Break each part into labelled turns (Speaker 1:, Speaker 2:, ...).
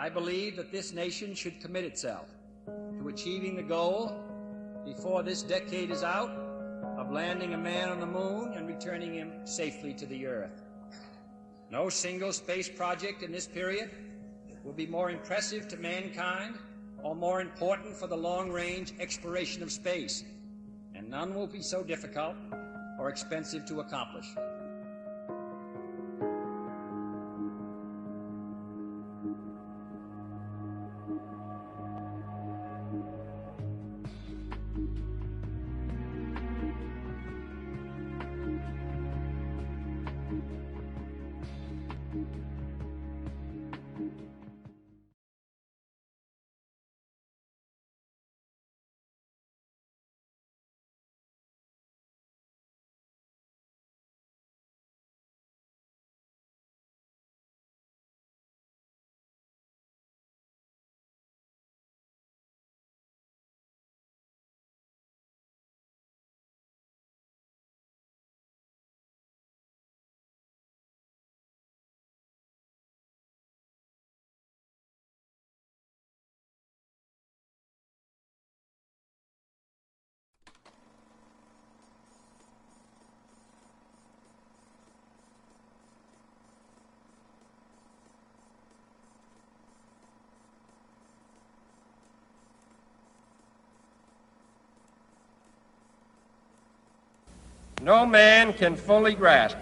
Speaker 1: I believe that this nation should commit itself to achieving the goal, before this decade is out, of landing a man on the moon and returning him safely to the Earth. No single space project in this period will be more impressive to mankind or more important for the long-range exploration of space, and none will be so difficult or expensive to accomplish.
Speaker 2: No man can fully grasp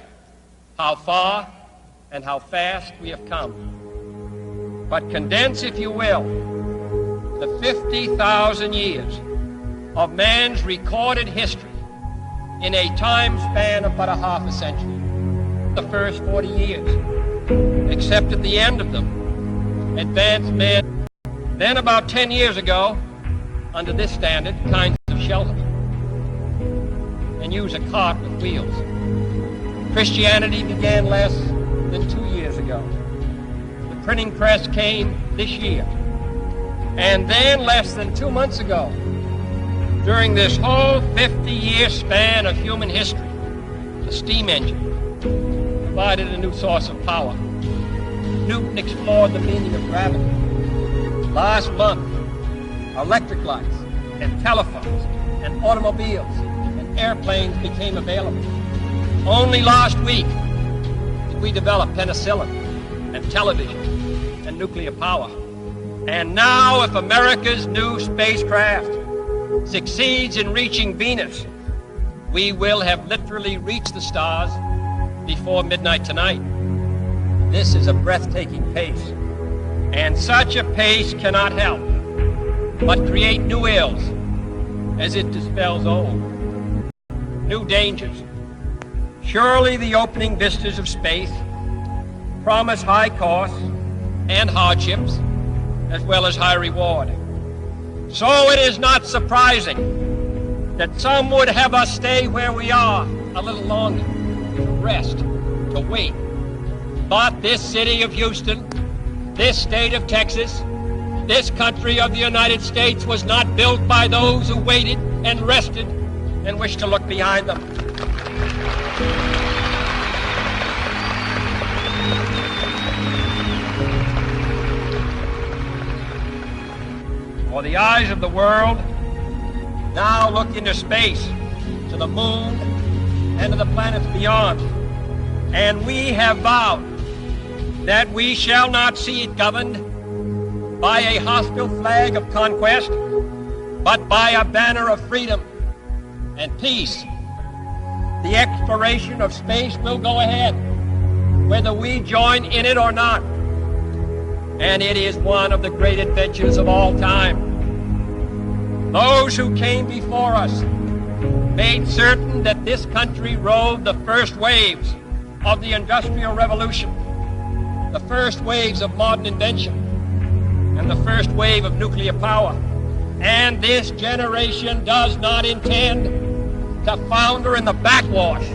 Speaker 2: how far and how fast we have come. But condense, if you will, the 50,000 years of man's recorded history in a time span of but a half a century. The first 40 years, except at the end of them, advanced men, then about 10 years ago, under this standard, kinds of shelter, and use a cart with wheels. Christianity began less than 2 years ago. The printing press came this year. And then less than 2 months ago, during this whole 50-year span of human history, the steam engine provided a new source of power. Newton explored the meaning of gravity. Last month, electric lights and telephones and automobiles airplanes became available. Only last week did we develop penicillin and television and nuclear power. And now, if America's new spacecraft succeeds in reaching Venus, we will have literally reached the stars before midnight tonight. This is a breathtaking pace, and such a pace cannot help but create new ills as it dispels old. New dangers. Surely the opening vistas of space promise high costs and hardships, as well as high reward. So it is not surprising that some would have us stay where we are a little longer, to rest, to wait. But this city of Houston, this state of Texas, this country of the United States was not built by those who waited and rested and wish to look behind them. For the eyes of the world now look into space, to the moon, and to the planets beyond. And we have vowed that we shall not see it governed by a hostile flag of conquest, but by a banner of freedom and peace. The exploration of space will go ahead, whether we join in it or not. And it is one of the great adventures of all time. Those who came before us made certain that this country rode the first waves of the Industrial Revolution, the first waves of modern invention, and the first wave of nuclear power. And this generation does not intend to founder in the backwash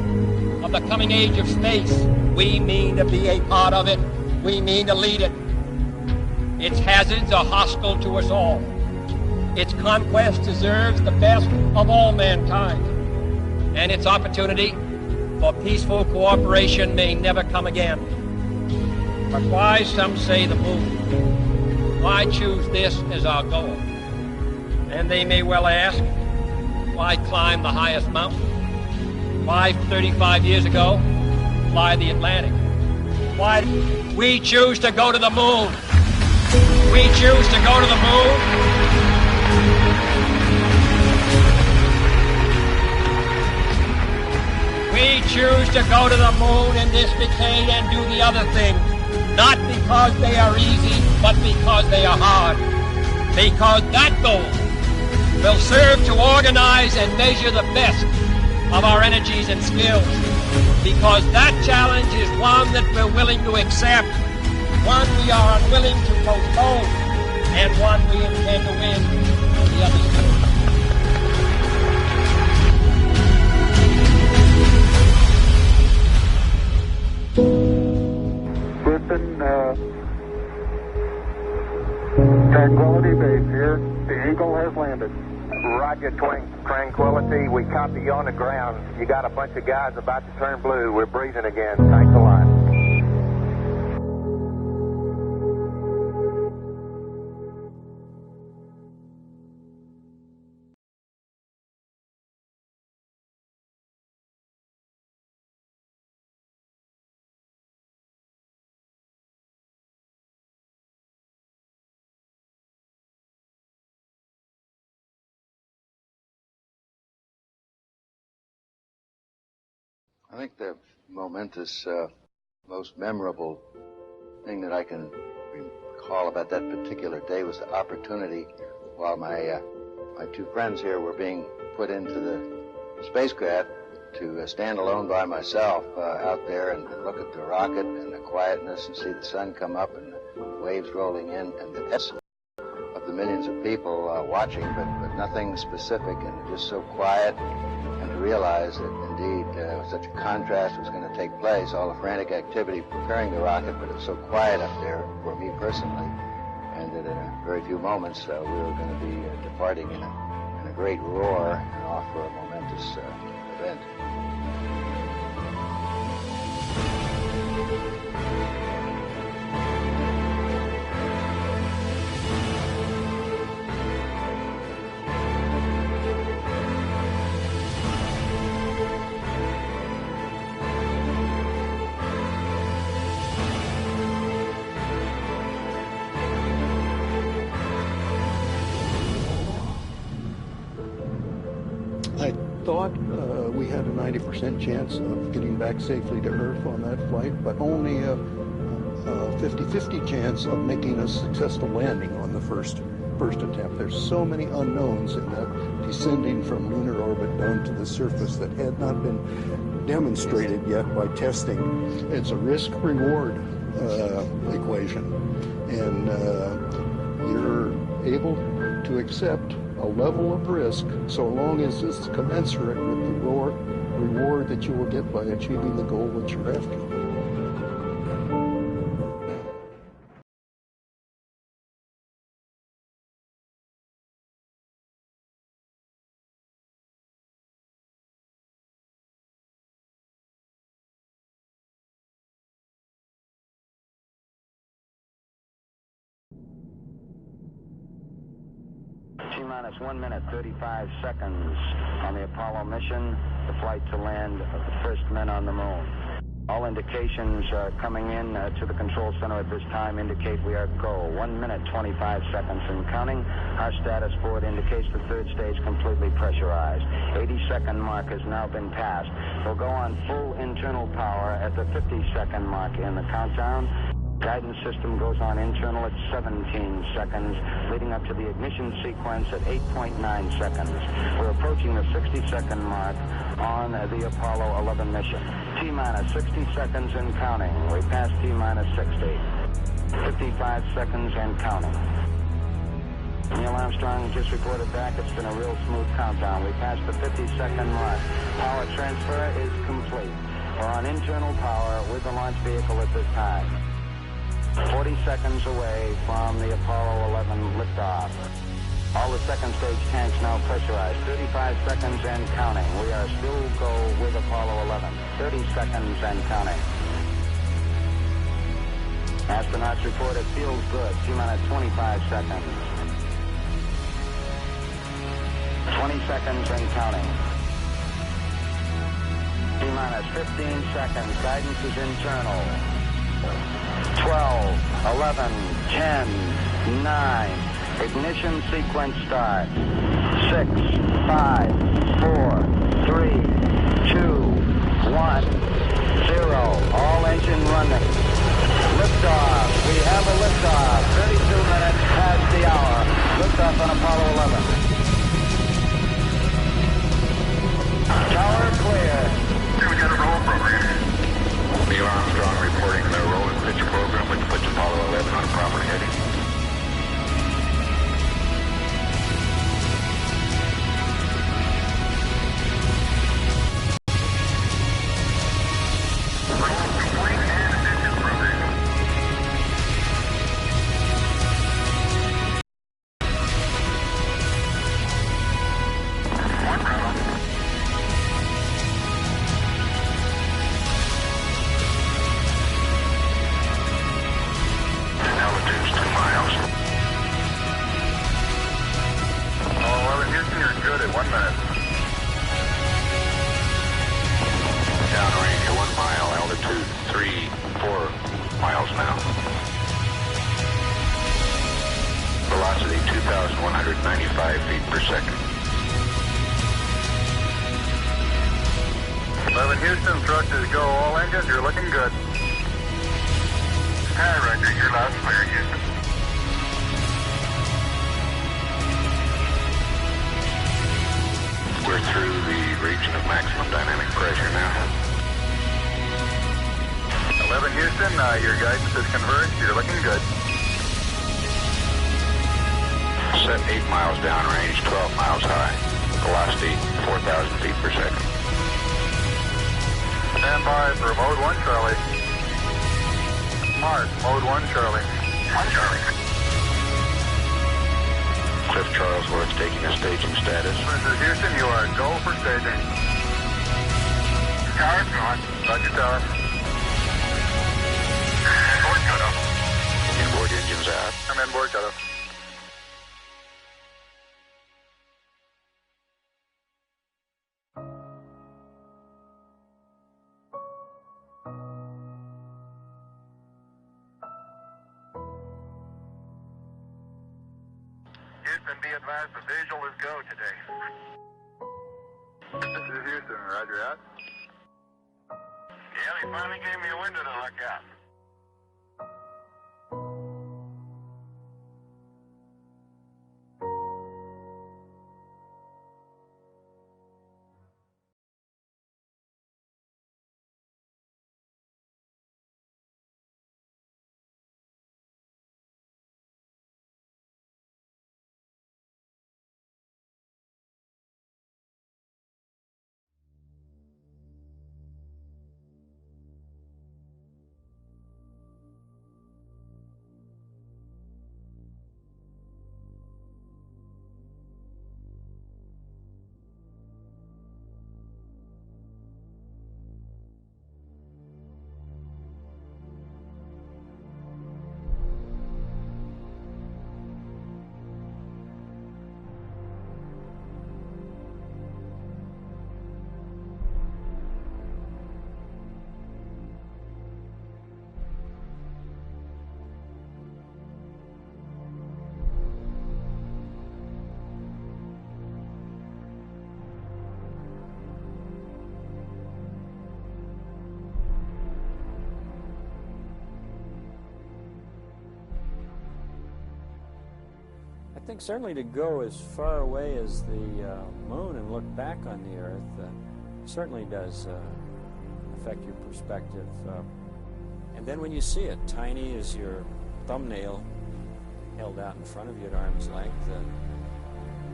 Speaker 2: of the coming age of space. We mean to be a part of it. We mean to lead it. Its hazards are hostile to us all. Its conquest deserves the best of all mankind. And its opportunity for peaceful cooperation may never come again. But why, some say, the moon? I choose this as our goal. And they may well ask, why climb the highest mountain? Why 35 years ago, fly the Atlantic? Why? We choose to go to the moon. We choose to go to the moon. We choose to go to the moon in this decade and do the other things, not because they are easy, but because they are hard. Because that goal will serve to organize and measure the best of our energies and skills. Because that challenge is one that we're willing to accept, one we are unwilling to postpone, and one we intend to win on the other side.
Speaker 3: Listen, Tranquility Base here. The Eagle has landed.
Speaker 4: Roger, Tranquility. We copy you on the ground. You got a bunch of guys about to turn blue. We're breathing again. Thanks a lot.
Speaker 5: I think the momentous, most memorable thing that I can recall about that particular day was the opportunity while my two friends here were being put into the spacecraft to stand alone by myself out there and look at the rocket and the quietness and see the sun come up and the waves rolling in and the essence of the millions of people watching, but nothing specific and just so quiet. And to realize that indeed such a contrast was going to take place, all the frantic activity preparing the rocket, but it's so quiet up there for me personally, and that in a very few moments we were going to be departing in a great roar and off for a momentous event.
Speaker 6: I thought we had a 90% chance of getting back safely to Earth on that flight, but only a 50-50 chance of making a successful landing on the first attempt. There's so many unknowns in that descending from lunar orbit down to the surface that had not been demonstrated yet by testing. It's a risk-reward equation, and you're able to accept a level of risk so long as it's commensurate with the reward that you will get by achieving the goal that you're after.
Speaker 7: T-minus 1 minute, 35 seconds on the Apollo mission, the flight to land of the first men on the moon. All indications coming in to the control center at this time indicate we are go. 1 minute, 25 seconds and counting. Our status board indicates the third stage completely pressurized. 80-second mark has now been passed. We'll go on full internal power at the 50-second mark in the countdown. Guidance system goes on internal at 17 seconds, leading up to the ignition sequence at 8.9 seconds. We're approaching the 60-second mark on the Apollo 11 mission. T-minus 60 seconds and counting. We passed T-minus 60. 55 seconds and counting. Neil Armstrong just reported back. It's been a real smooth countdown. We passed the 50-second mark. Power transfer is complete. We're on internal power with the launch vehicle at this time. 40 seconds away from the Apollo 11 liftoff. All the second stage tanks now pressurized. 35 seconds and counting. We are still go with Apollo 11. 30 seconds and counting. Astronauts report it feels good. T-minus 25 seconds. 20 seconds and counting. T-minus 15 seconds. Guidance is internal. 12, 11, 10, 9. Ignition sequence starts. 6, 5, 4, 3, 2, 1, 0. All engine running. Liftoff. We have a liftoff. 32 minutes past the hour. Liftoff on Apollo 11. Tower clear.
Speaker 3: We got a roll program.
Speaker 4: Neil Armstrong reporting the roll and pitch program, which puts Apollo 11 on proper heading. Velocity 2,195 feet per second.
Speaker 3: 11 Houston, thrusters go. All engines, you're looking good. Hi, Roger. You're loud and clear, Houston.
Speaker 4: We're through the region of maximum dynamic pressure now.
Speaker 3: 11 Houston, your guidance is converged. You're looking good.
Speaker 4: Set 8 miles downrange, 12 miles high. Velocity 4,000 feet per second.
Speaker 3: Stand by for mode 1, Charlie. Mark, mode 1, Charlie. 1, Charlie.
Speaker 4: Cliff Charlesworth taking a staging status.
Speaker 3: This is Houston, you are go for staging. Tower's gone. Roger, tower. Board cutoff.
Speaker 4: Inboard engines out.
Speaker 3: I'm in board cutoff.
Speaker 4: Houston, be advised the visual is go today.
Speaker 3: This is Houston, roger out.
Speaker 4: Yeah, they finally gave me a window to look out.
Speaker 8: I think certainly to go as far away as the moon and look back on the Earth certainly does affect your perspective. And then when you see it, tiny as your thumbnail held out in front of you at arm's length,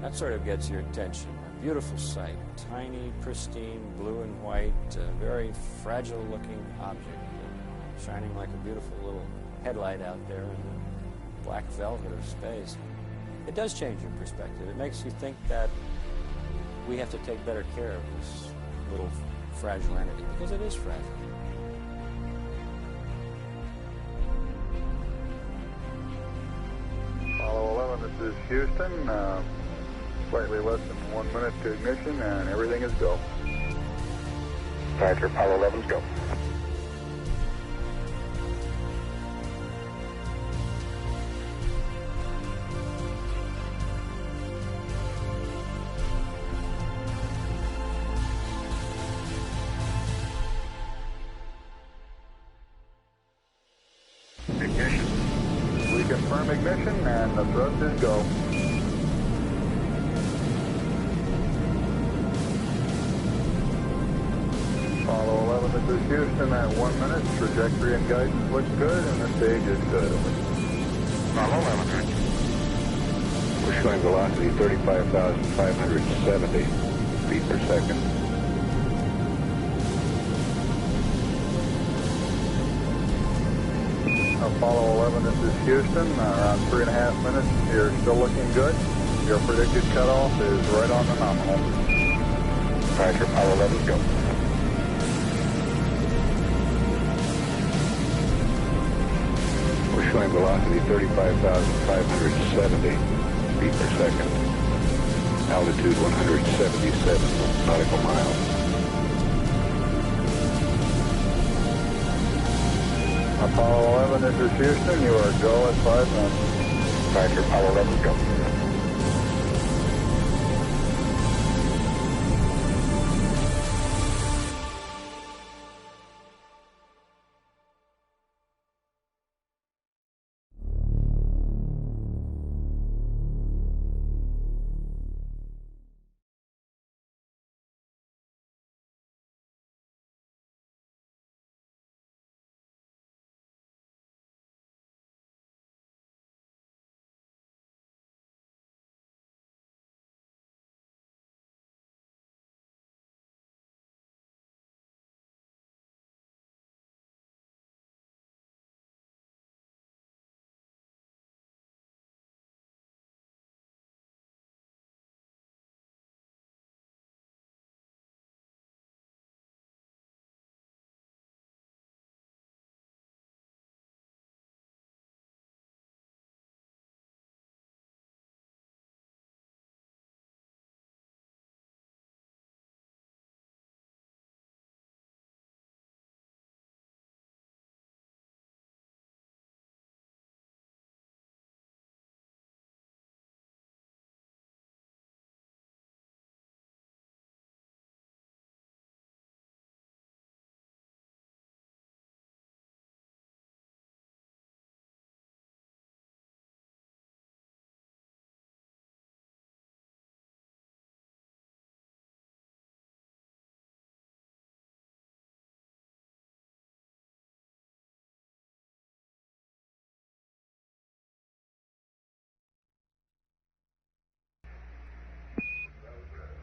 Speaker 8: that sort of gets your attention. A beautiful sight, tiny, pristine, blue and white, very fragile-looking object, shining like a beautiful little headlight out there in the black velvet of space. It does change your perspective. It makes you think that we have to take better care of this little fragile entity, because it is fragile.
Speaker 3: this is Houston. Slightly less than 1 minute to ignition, and everything is go.
Speaker 4: Roger, Apollo 11's go.
Speaker 3: Ignition. We confirm ignition, and the thrust is go. Apollo 11, this is Houston at 1 minute. Trajectory and guidance looks good, and the stage is good.
Speaker 4: Apollo 11. We're showing velocity 35,570 feet per second.
Speaker 3: Apollo 11, this is Houston. Around 3.5 minutes. You're still looking good. Your predicted cutoff is right on the nominal.
Speaker 4: Roger, Apollo 11's go. We're showing velocity 35,570 feet per second. Altitude 177 nautical miles.
Speaker 3: Apollo 11, this is Houston. You are go at 5 minutes.
Speaker 4: Roger, Apollo 11's go.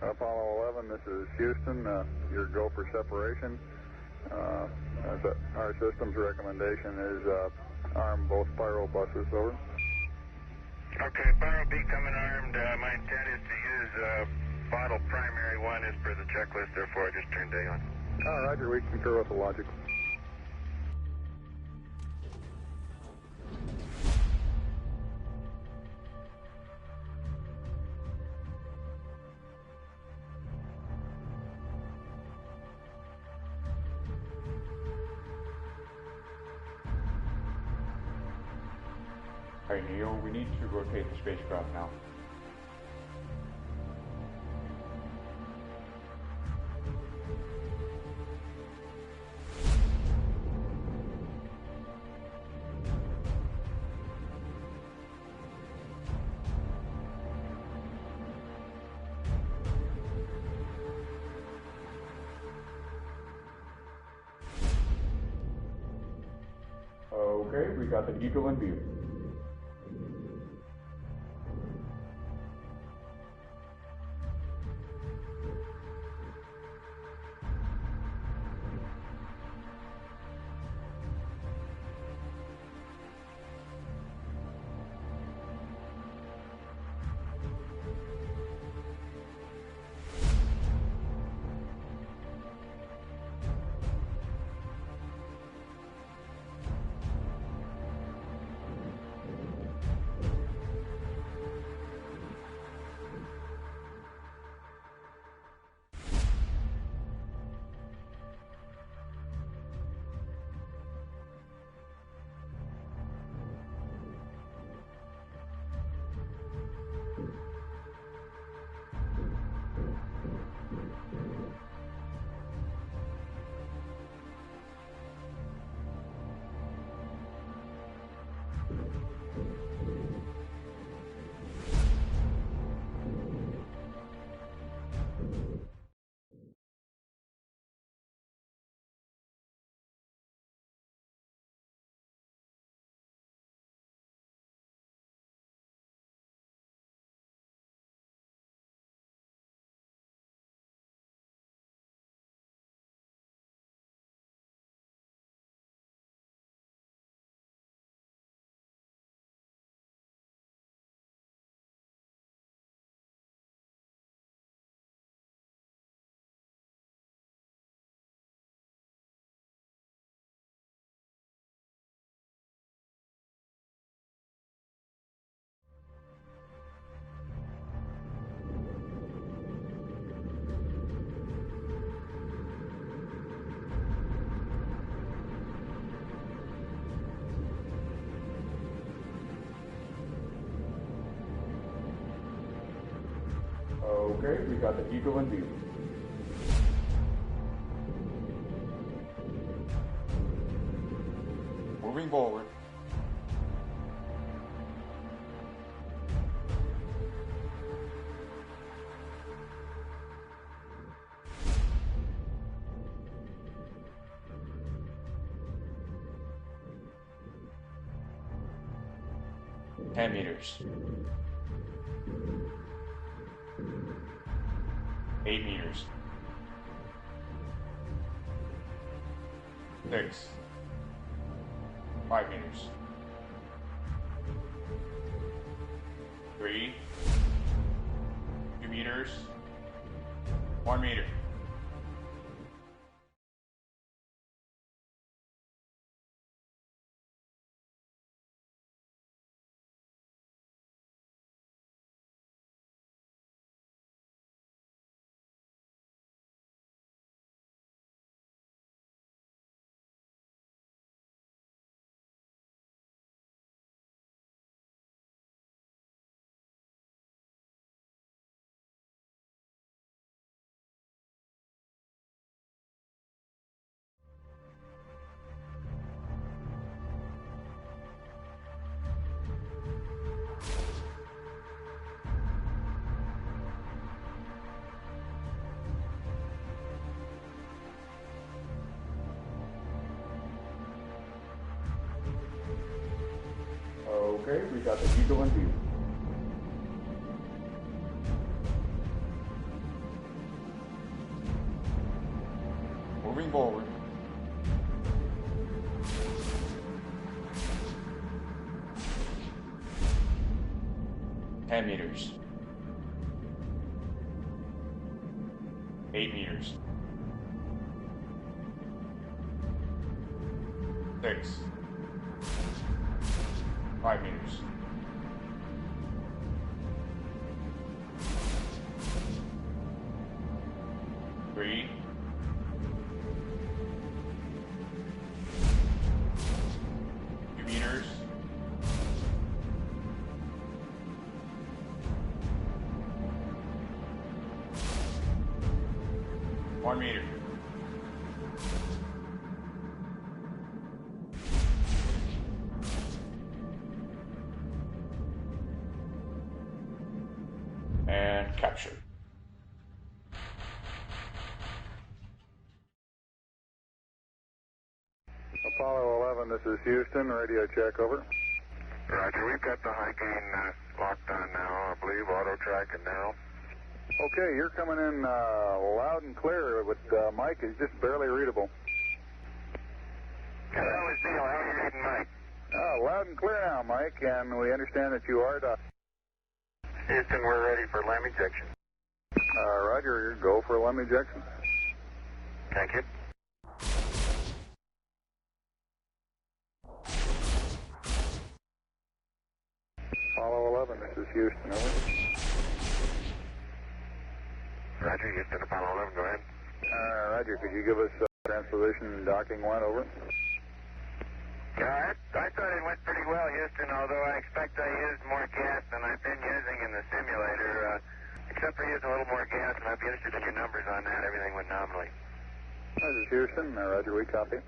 Speaker 3: Apollo 11, this is Houston. Your go for separation. Our system's recommendation is arm both pyro buses, over.
Speaker 4: Okay, Pyro B coming armed. My intent is to use bottle primary one as per the checklist, therefore I just turned day on.
Speaker 3: Roger, we concur with the logic.
Speaker 9: Alright, Neil, we need to rotate the spacecraft now. Okay, we got the Eagle in view. Okay, we got the Eagle in view. Moving forward. Meters. 8 meters. 6. 5 meters. 3. 2 meters. 1 meter. Okay, we got the Eagle in view. Moving forward. Meters. 8 meters. 6. 5 meters. 3. 2 meters. 1 meter. And capture.
Speaker 3: Apollo 11, this is Houston. Radio check, over.
Speaker 4: Roger, we've got the high gain locked on now, I believe. Auto track and now.
Speaker 3: Okay, you're coming in loud and clear, but Mike is just barely readable.
Speaker 4: Hello, it's Neil. How are you reading, Mike?
Speaker 3: Loud and clear now, Mike, and we understand that you are to...
Speaker 4: Houston, we're ready for LEM ejection.
Speaker 3: Roger, go for LEM ejection.
Speaker 4: Thank you.
Speaker 3: Apollo 11, this is Houston, over.
Speaker 4: Roger, Houston, Apollo 11, go ahead.
Speaker 3: Roger, could you give us transposition docking 1, over?
Speaker 4: Yeah, I thought it went pretty well, Houston, although I expect I used more gas than I've been using in the simulator, except for using a little more gas, and I'd be interested in your numbers on that. Everything went nominally.
Speaker 3: This is Houston. Roger, we copy.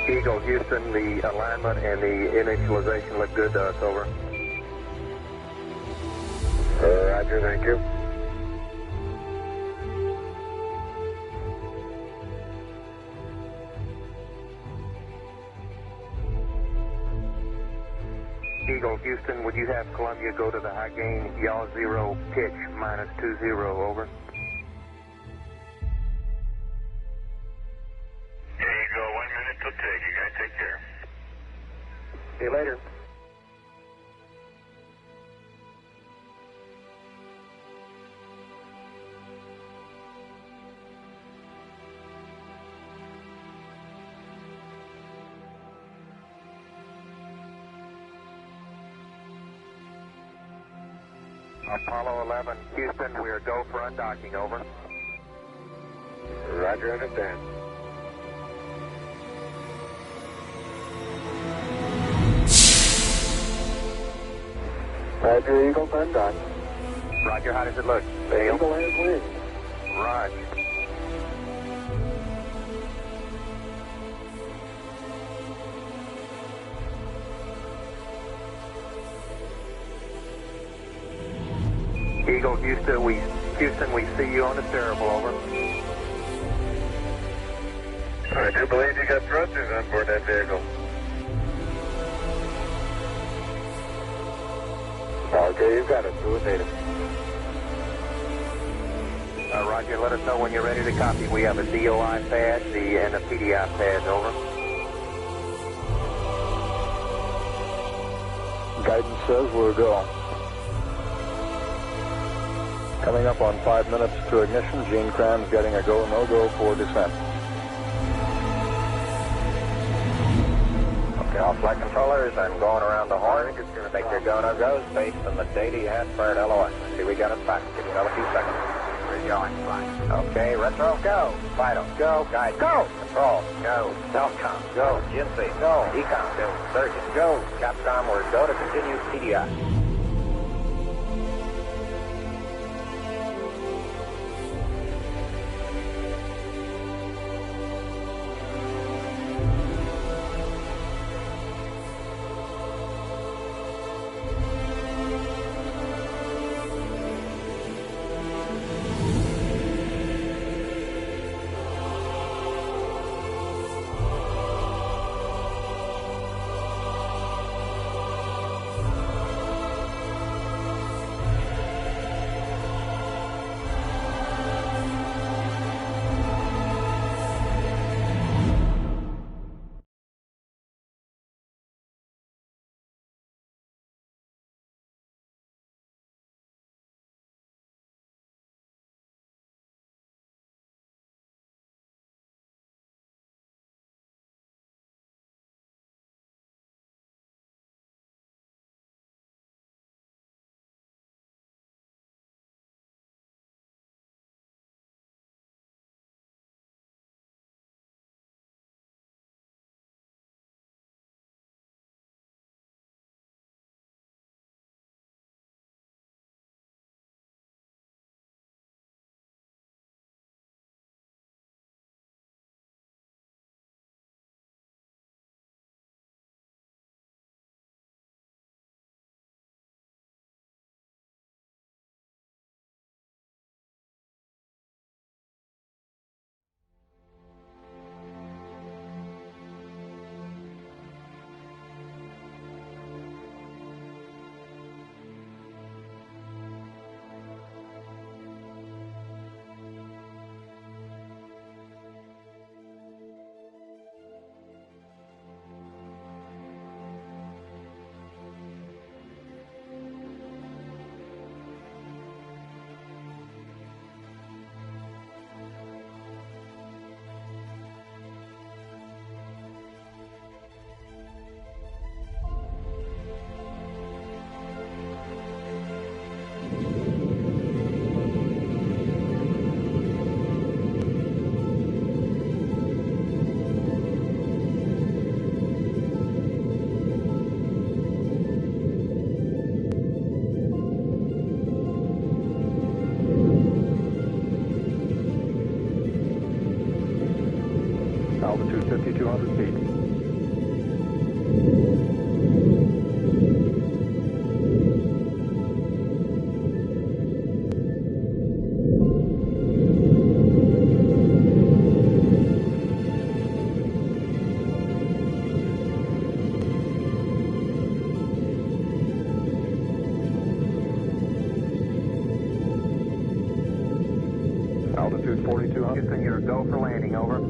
Speaker 4: Eagle, Houston, the alignment and the initialization look good to us, over. Roger, thank you. Eagle, Houston, would you have Columbia go to the high gain, yaw 0, pitch, -20, over? There you go, 1 minute till take. You guys take care. See you later. Apollo 11, Houston, we are go for undocking, over. Roger, understand. Roger, Eagle, undock. Roger, how does it look? The Eagle has wings. Roger. Eagle, Houston, we see you on the steerable, over. I do believe you got thrusters on board that vehicle. Okay, you got it. Do it, native. Roger, let us know when you're ready to copy. We have a DOI pad and a PDI pad, over.
Speaker 3: Guidance says we're go. Coming up on 5 minutes to ignition, Gene Kranz getting a go, no-go for descent.
Speaker 4: Okay, all flight controllers, I'm going around the horn. Make your go, no-goes based on the data you had prior to LOS. See, we got it back. Give you another few seconds. We're going, fine. Okay, retro, go. Vital, go. Guide, go. Control, go. Telcom, go. GNC, go. Ecom, go. Surgeon, go. Capcom, we're go to continue PDI.
Speaker 3: Altitude 5,200 feet. Altitude 4200.
Speaker 4: Houston, you're go for landing, over.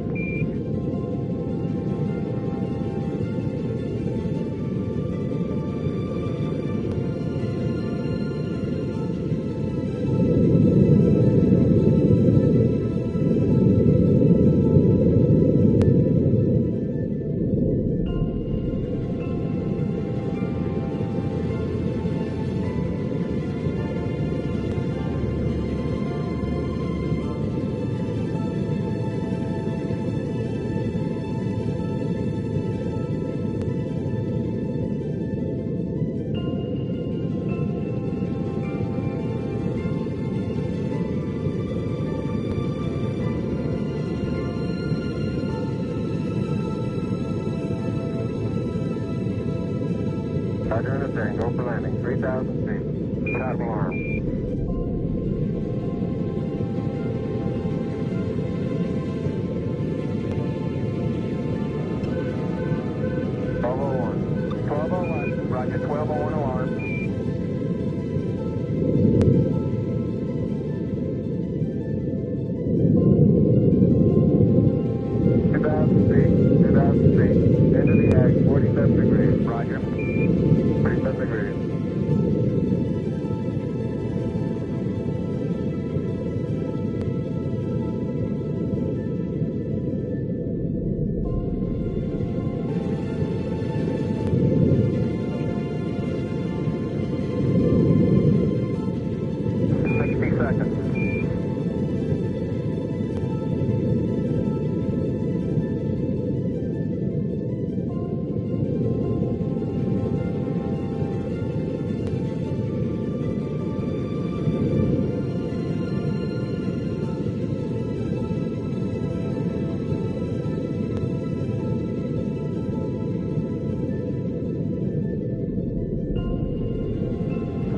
Speaker 4: Roger, understand. Go for landing. 3,000 feet. Put out of alarm. Roger, 1201 alarm. Into the ag, 47 degrees. Roger. 47 degrees.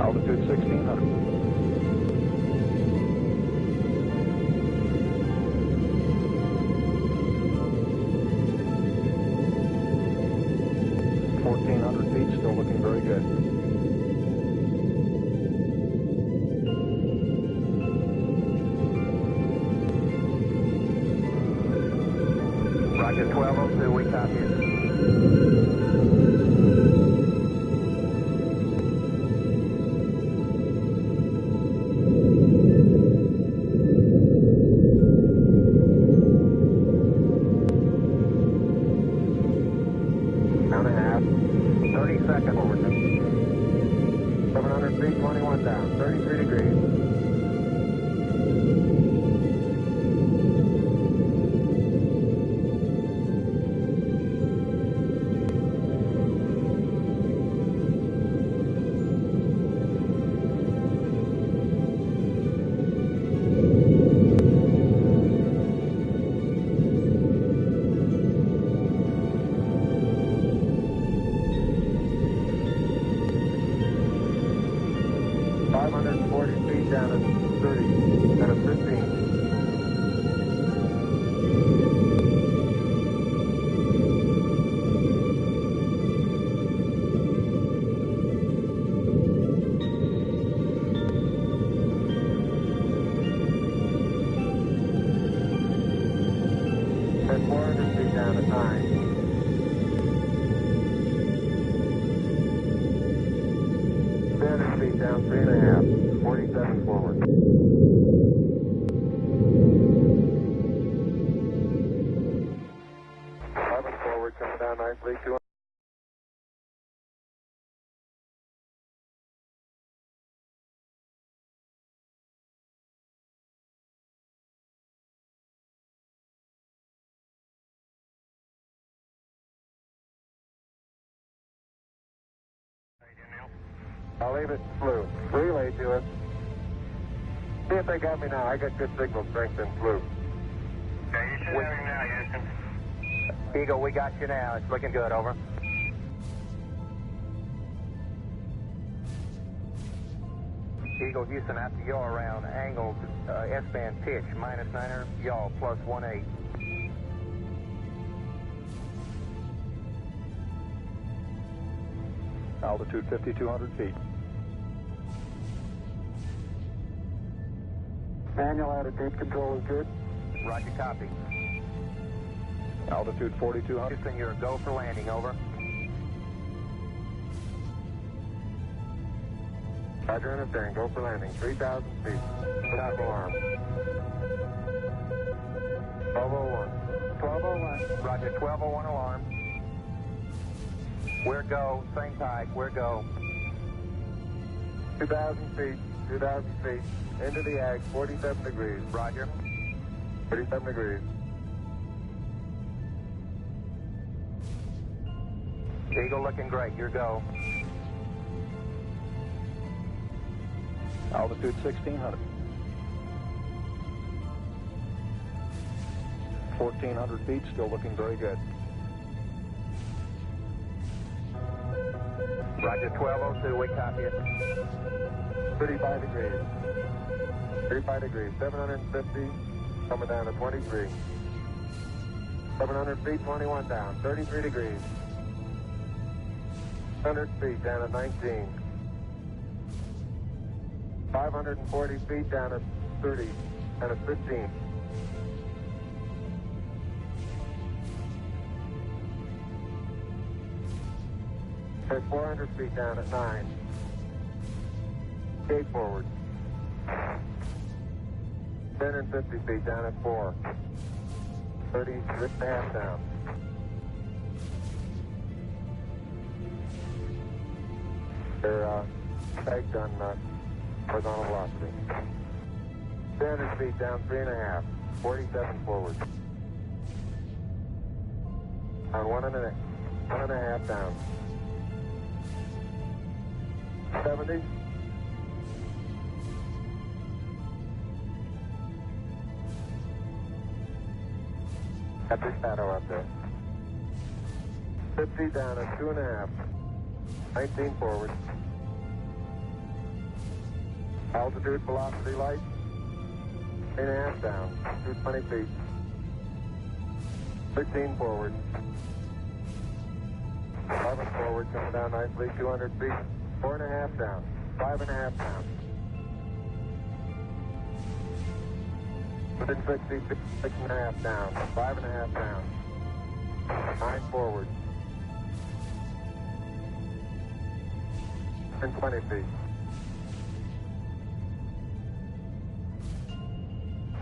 Speaker 4: Altitude 1600. Feet, still looking very good. Roger, 1202, we copy it. Count and a half. 30 seconds forward. 700 feet, 21 down, 33 degrees. Down at 30, out of 15. At 400 feet down at 9. Feet down 3.5. 47 forward. Forward, coming down nicely. 200. I'll leave it flu. Relay to us. See if they got me now. I got good signal strength in flu. Okay, you should have him now, Houston.
Speaker 10: Eagle, we got you now. It's looking good, over. Eagle, Houston, after yaw around, angled S-band pitch, -9er, yaw, +18.
Speaker 3: Altitude 5,200 feet.
Speaker 10: Manual attitude control is good.
Speaker 4: Roger, copy.
Speaker 3: Altitude 4200.
Speaker 4: Houston, you're a go for landing, over.
Speaker 10: Roger, understand. Go for landing. 3,000 feet. Stop alarm. 1201. 1201.
Speaker 4: Roger, 1201 alarm. We're go. Same type. We're go.
Speaker 10: 2,000 feet. 2,000 feet. Into the ag. 47 degrees.
Speaker 4: Roger.
Speaker 10: 37 degrees.
Speaker 4: Eagle looking great. You're go.
Speaker 3: Altitude 1600. 1,400 feet, still looking very good.
Speaker 4: Roger, 1202. We copy it.
Speaker 10: 35 degrees. 35 degrees. 750. Coming down to 23. 700 feet, 21 down. 33 degrees. 100 feet down to 19. 540 feet down to 30. Down to 15. At 400 feet down at 9. Gate forward. 1050 feet down at 4. 36.5 down. They're pegged on horizontal velocity. 300 feet down 3.5. 47 forward. On 1.5 down. 70. Got the shadow up there. 50 down at 2.5. 19 forward. Altitude, velocity, light. 8.5 down. 220 feet. 13 forward. 11 forward, coming down nicely. 200 feet. 4.5 down. 5.5 down. Within 60 feet, 6.5 down. 5.5 down. 9 forward. 20 feet.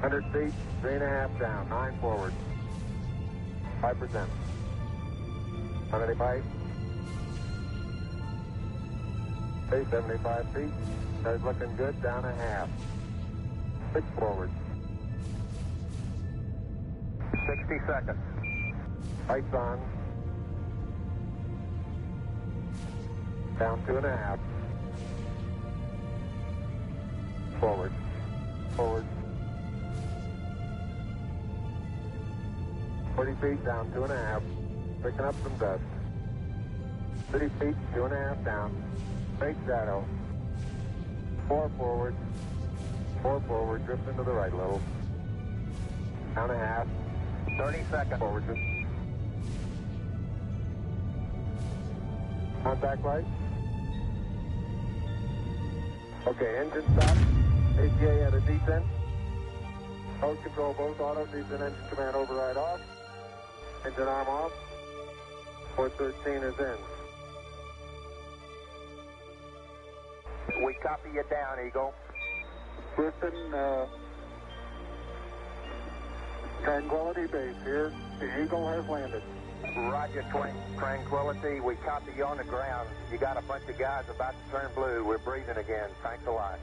Speaker 10: 100 feet, 3.5 down. 9 forward. 5%. 185. Stay 75 feet. That's looking good. Down a half. 6 forward.
Speaker 4: 60 seconds.
Speaker 10: Lights on. Down 2.5. Forward. Forward. 40 feet down 2.5. Picking up some dust. 30 feet, 2.5 down. Straight shadow. 4 forward. 4 forward. Drift into the right a little. Down a half.
Speaker 4: 30 seconds.
Speaker 10: Forward. Contact light. Okay, engine stop. ATA at a descent. Mode control both auto. Descent engine command override off. Engine arm off. 413 is in.
Speaker 4: We copy you down, Eagle.
Speaker 10: Houston, Tranquility Base here. The Eagle has landed.
Speaker 4: Roger, Tranquility. We copy you on the ground. You got a bunch of guys about to turn blue. We're breathing again. Thanks a lot.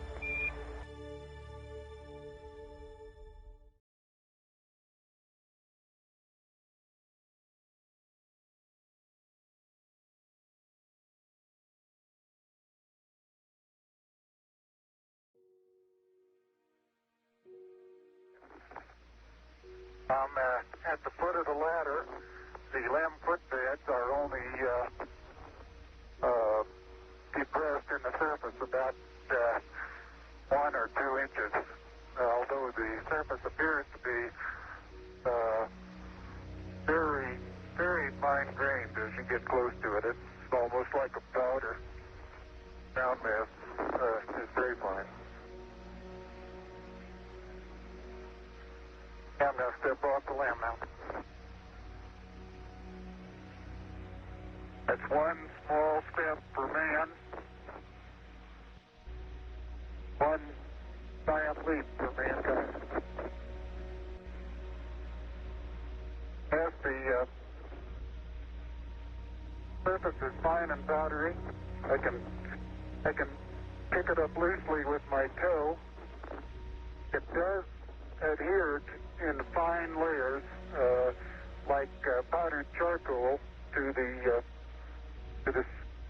Speaker 10: I'm at the foot of the ladder. The 11-foot beds are only depressed in the surface about 1 or 2 inches. Although the surface appears to be very, very fine-grained as you get close to it. It's almost like a powder. Ground mass is very fine. I'm going to step off the limb now. That's one small step for man, one giant leap for mankind. As the surface is fine and powdery, I can pick it up loosely with my toe. It does adhere in fine layers, like powdered charcoal, to the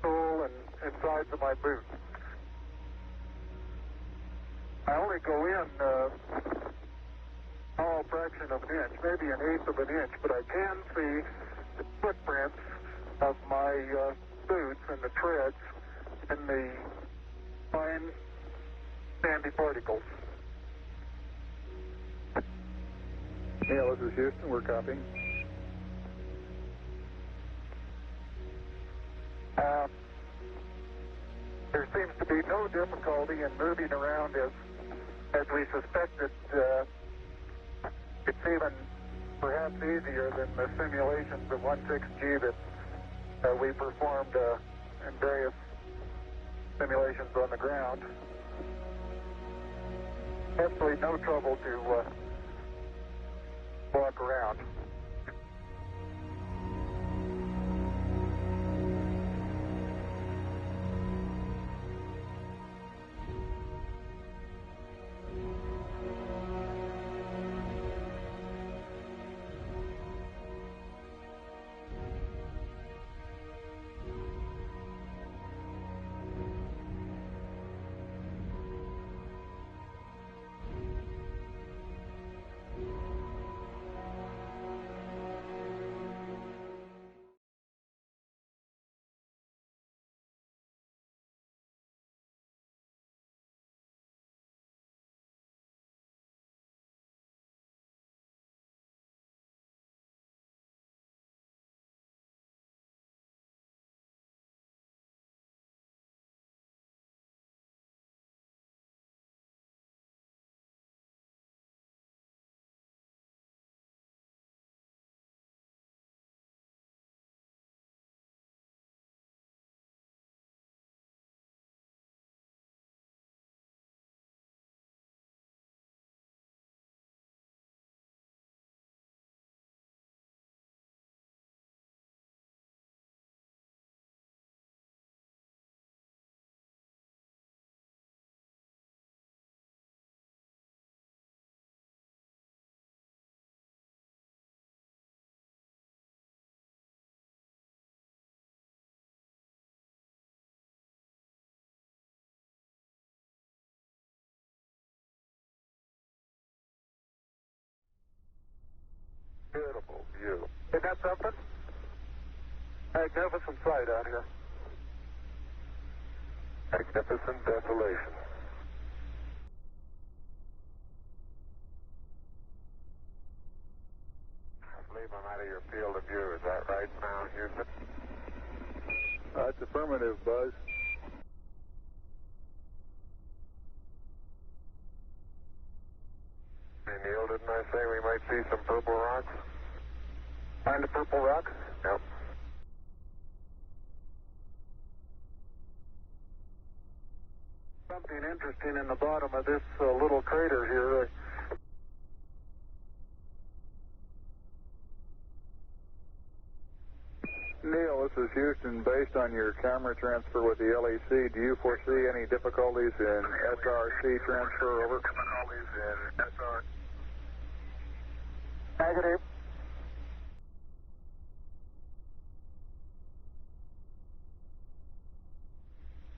Speaker 10: sole and sides of my boot. I only go in a small fraction of an inch, maybe an eighth of an inch, but I can see the footprints of my boots and the treads in the fine sandy particles.
Speaker 3: Neil, this is Houston. We're copying.
Speaker 10: There seems to be no difficulty in moving around as we suspected. It's even perhaps easier than the simulations of 16G that we performed in various simulations on the ground. Absolutely no trouble to walk around. Beautiful view. Isn't that something? Magnificent sight out here. Magnificent desolation. I believe I'm out of your field of view. Is that right now, Houston?
Speaker 3: That's affirmative, Buzz.
Speaker 10: Hey, Neil, didn't I say we might see some purple rocks? Find the purple rocks? Yep. Something interesting in the bottom of this little crater here.
Speaker 3: Neil, this is Houston. Based on your camera transfer with the LEC, do you foresee any difficulties in SRC transfer over?
Speaker 10: Difficulties in SR. Negative.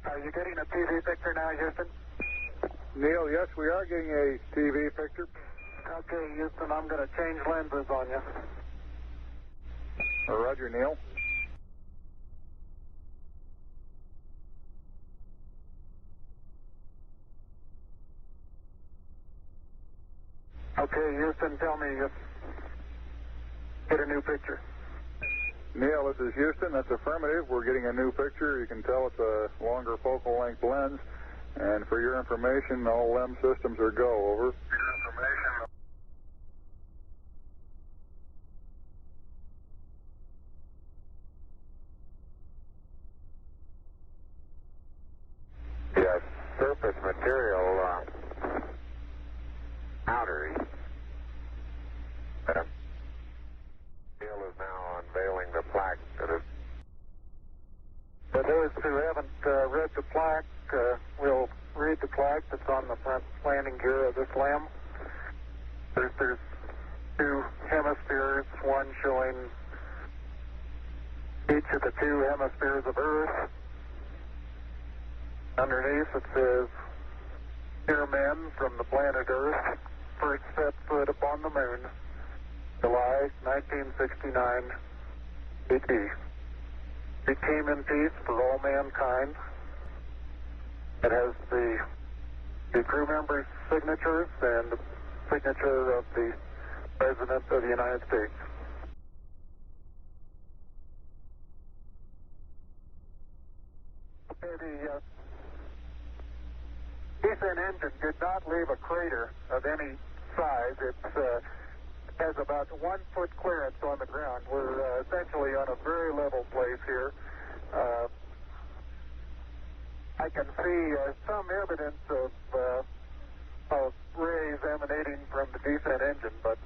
Speaker 10: Are you getting a TV picture now, Houston?
Speaker 3: Neil, yes, we are getting a TV picture.
Speaker 10: Okay, Houston, I'm going to change lenses on you.
Speaker 3: Roger, Neil.
Speaker 10: Okay, Houston, tell me, get a new picture.
Speaker 3: Neil, this is Houston. That's affirmative. We're getting a new picture. You can tell it's a longer focal length lens. And for your information, all LEM systems are go. Over.
Speaker 10: For your information. flag that's on the front landing gear of this LAM. There's two hemispheres, one showing each of the two hemispheres of Earth. Underneath it says, "Dear men from the planet Earth, first set foot upon the moon, July 1969, AD. We came in peace for all mankind." It has the crew members' signatures and the signature of the President of the United States. The descent engine did not leave a crater of any size. It has about 1 foot clearance on the ground. We're essentially on a very level place here. I can see some evidence of rays emanating from the descent engine, but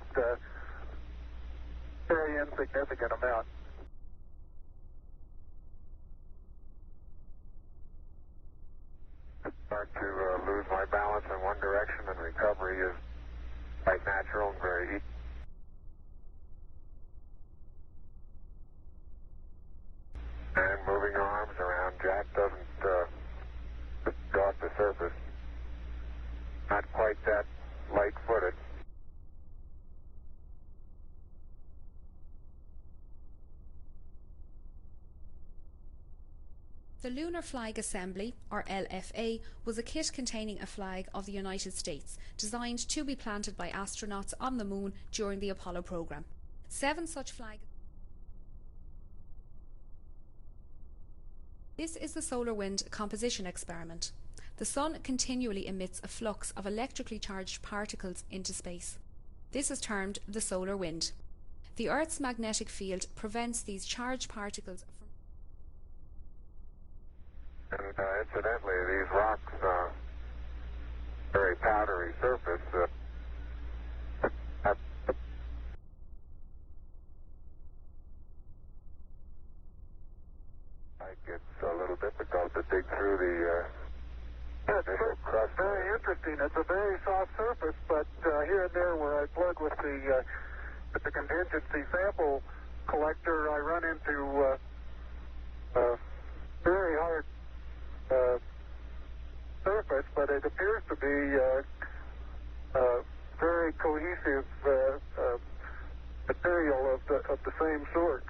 Speaker 10: very insignificant amount. Start to lose my balance in one direction, and recovery is quite natural and very easy. And moving arms around, Jack doesn't go off the surface. Not quite that light-footed.
Speaker 11: The Lunar Flag Assembly, or LFA, was a kit containing a flag of the United States, designed to be planted by astronauts on the Moon during the Apollo program. 7 such flags. This is the solar wind composition experiment. The Sun continually emits a flux of electrically charged particles into space. This is termed the solar wind. The Earth's magnetic field prevents these charged particles from...
Speaker 10: And incidentally, these rocks, very powdery surface, like it's a little difficult to dig through the initial crust. Very interesting. It's a very soft surface, but here and there where I plug with the contingency sample collector, I run into very hard surface, but it appears to be very cohesive material of the same sort.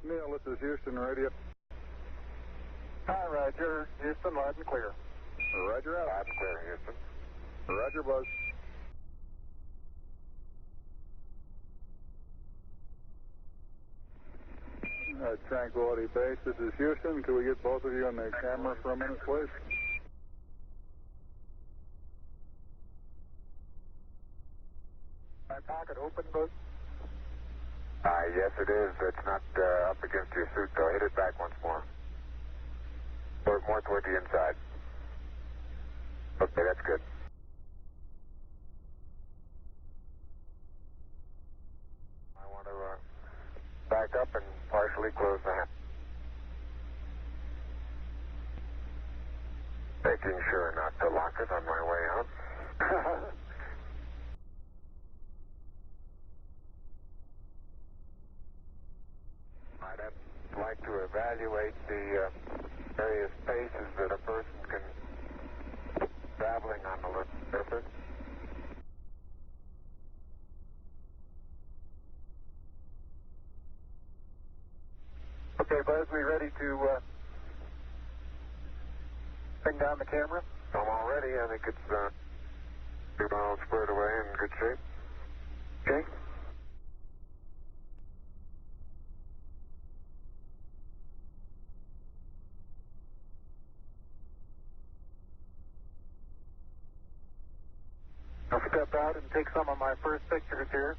Speaker 3: Neil, this is Houston Radio.
Speaker 10: Hi, Roger. Houston, loud and clear.
Speaker 3: Roger out.
Speaker 10: Loud and clear, Houston.
Speaker 3: Roger, Buzz. Tranquility Base, this is Houston. Could we get both of you on the camera for a minute, please?
Speaker 10: My pocket open, Buzz? Yes, it is. It's not up against your suit, though. Hit it back once more. More toward the inside. Okay, that's good. I want to back up and partially close the hatch. Making sure not to lock it on my way out. I'd like to evaluate the various paces that a person can traveling on the surface. Okay, Buzz, we ready to bring down the camera? I'm all ready. I think it's all squared away in good shape. Okay. I'll step out and take some of my first pictures here.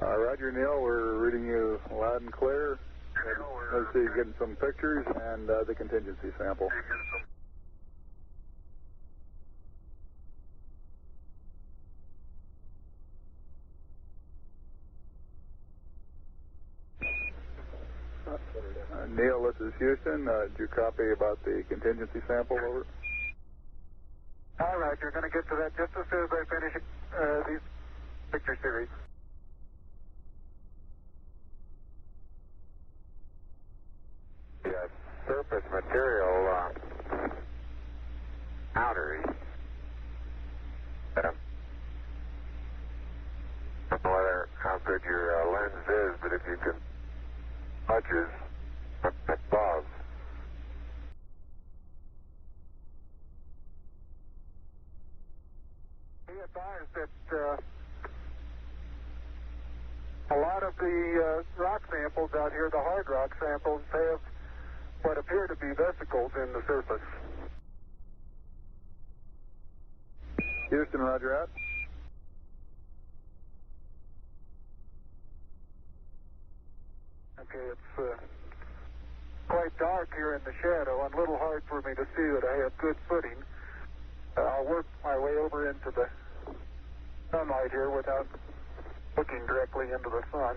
Speaker 3: Roger, Neil, we're reading you loud and clear. Let's see, getting some pictures and the contingency sample. Neil, this is Houston. Did you copy about the contingency sample? Over.
Speaker 10: All right, you're going to get to that just as soon as I finish these picture series. The surface material powdery. I don't know how good your lens is, but if you can touches above. Be advised that a lot of the rock samples out here, the hard rock samples, have what appear to be vesicles in the surface.
Speaker 3: Houston, roger out.
Speaker 10: Okay, it's quite dark here in the shadow and a little hard for me to see that I have good footing. I'll work my way over into the sunlight here without looking directly into the sun.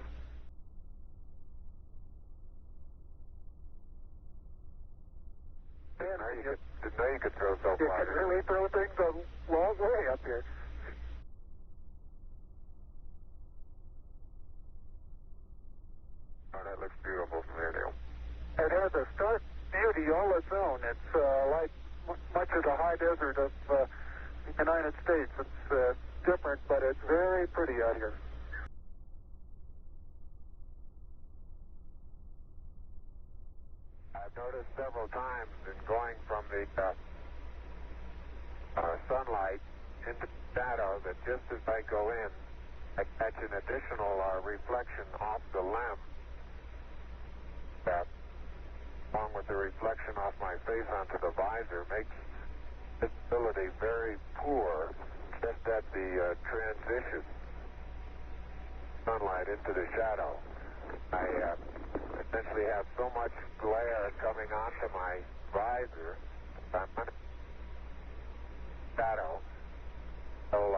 Speaker 10: Didn't know you could throw so far. You can really throw things a long way up here. Oh, that looks beautiful from here, Neil. It has a stark beauty all its own. It's like much of the high desert of the United States. It's different, but it's very pretty out here. I've noticed several times in going from the sunlight into shadow that just as I go in, I catch an additional reflection off the lens. Along with the reflection off my face onto the visor, makes visibility very poor just at the transition sunlight into the shadow. I essentially have so much glare coming onto my visor, I'm under shadow until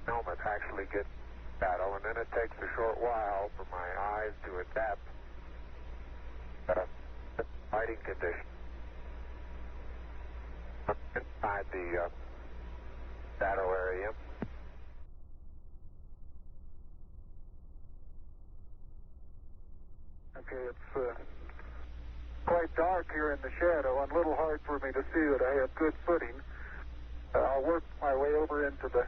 Speaker 10: helmet actually gets shadow, and then it takes a short while for my eyes to adapt lighting conditions. Inside the shadow area. Okay, it's quite dark here in the shadow and a little hard for me to see that I have good footing. I'll work my way over into the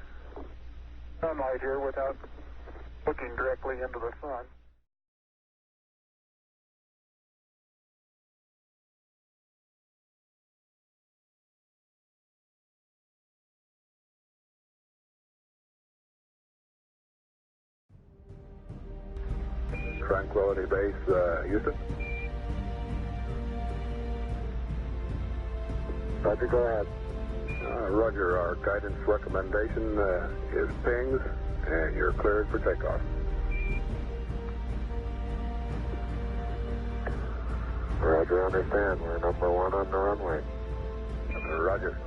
Speaker 10: sunlight here without looking directly into the sun.
Speaker 3: Tranquility Base, Houston.
Speaker 10: Roger, go ahead.
Speaker 3: Roger, our guidance recommendation is pings, and you're cleared for takeoff.
Speaker 10: Roger, understand. We're number one on the runway.
Speaker 3: Roger.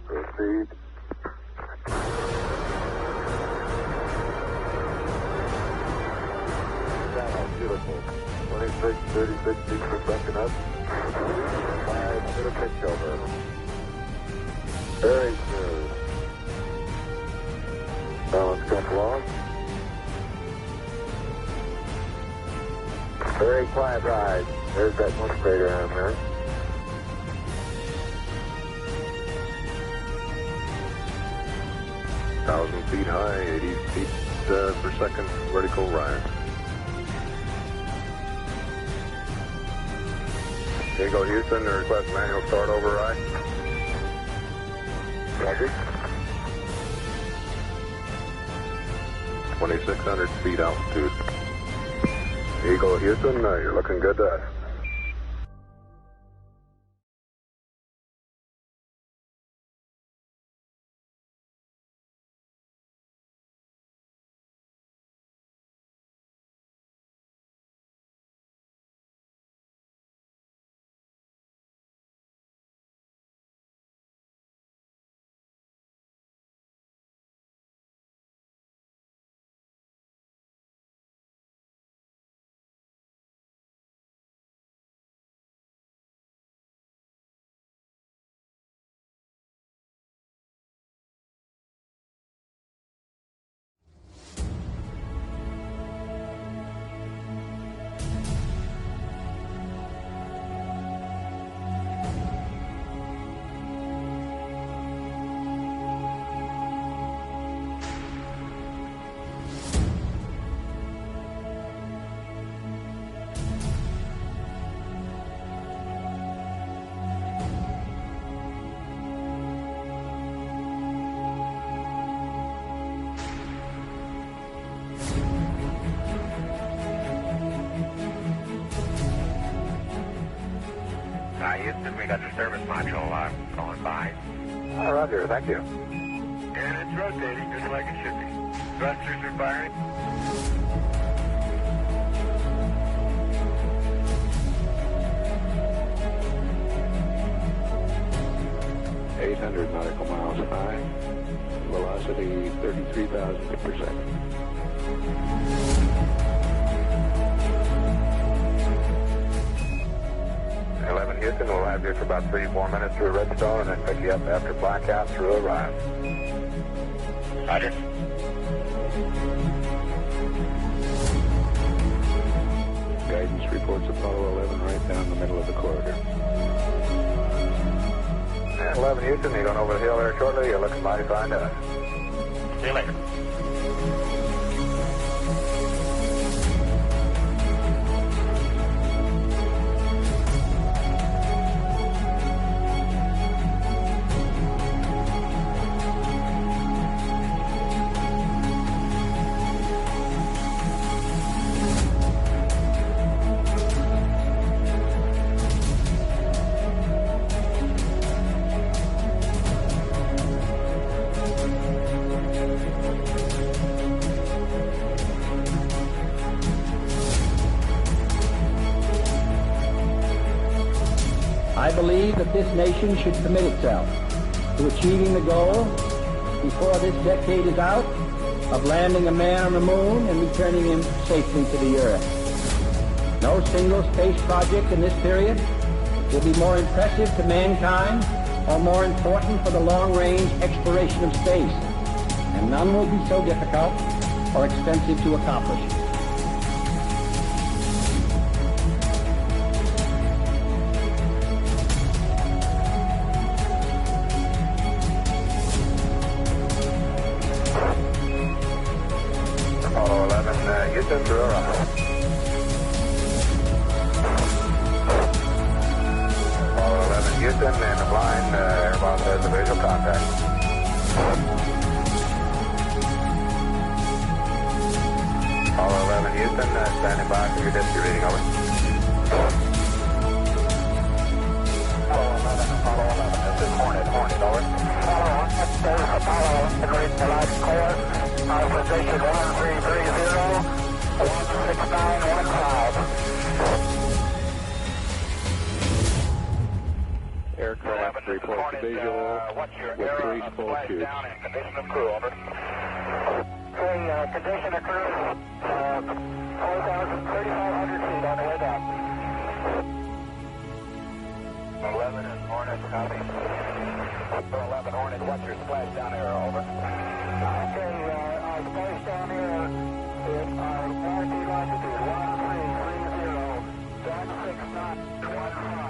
Speaker 10: Proceed. Beautiful. 26, 36 feet per second up. 5 to the pitch over. Very smooth. Balance come along. Very quiet ride. There's that one crater on there.
Speaker 3: Feet high, 80 feet per second vertical rise. Here you go, Houston. Request manual start override.
Speaker 10: Roger.
Speaker 3: 2,600 feet altitude. Here you go, Houston. You're looking good to us.
Speaker 4: Houston, we got the service module going by. Roger, thank you. And it's rotating just like it should be. Thrusters are firing.
Speaker 10: 800 nautical miles high, velocity 33,000 per second.
Speaker 4: Houston, we'll have you for about 3-4 minutes through Redstone and then pick you up after blackout through Orion. Roger.
Speaker 10: Guidance reports Apollo 11 right down the middle of the corridor.
Speaker 4: And 11 Houston, you're going over the hill there shortly. You're looking mighty fine to us. See you later.
Speaker 1: I believe that this nation should commit itself to achieving the goal, before this decade is out, of landing a man on the moon and returning him safely to the Earth. No single space project in this period will be more impressive to mankind or more important for the long-range exploration of space, and none will be so difficult or expensive to accomplish.
Speaker 4: Apollo 11, Houston, through Orion. Apollo 11, Houston, and the blind airboss has a visual contact. Apollo 11, Houston, standing by for your disk reading, over. Apollo 11, this is Hornet, over. Apollo 11, read the light core. Our position 1330, 16915.
Speaker 10: Aircraft reports visual with 3 full tubes.
Speaker 4: Condition of crew, over. Condition of crew, 4,300 feet on the way down. 11 and Hornet, copy. 11 Hornet, what's your splash down there, over? Okay, our splash down here is our warranty longitude 1330, 16 knots, 15.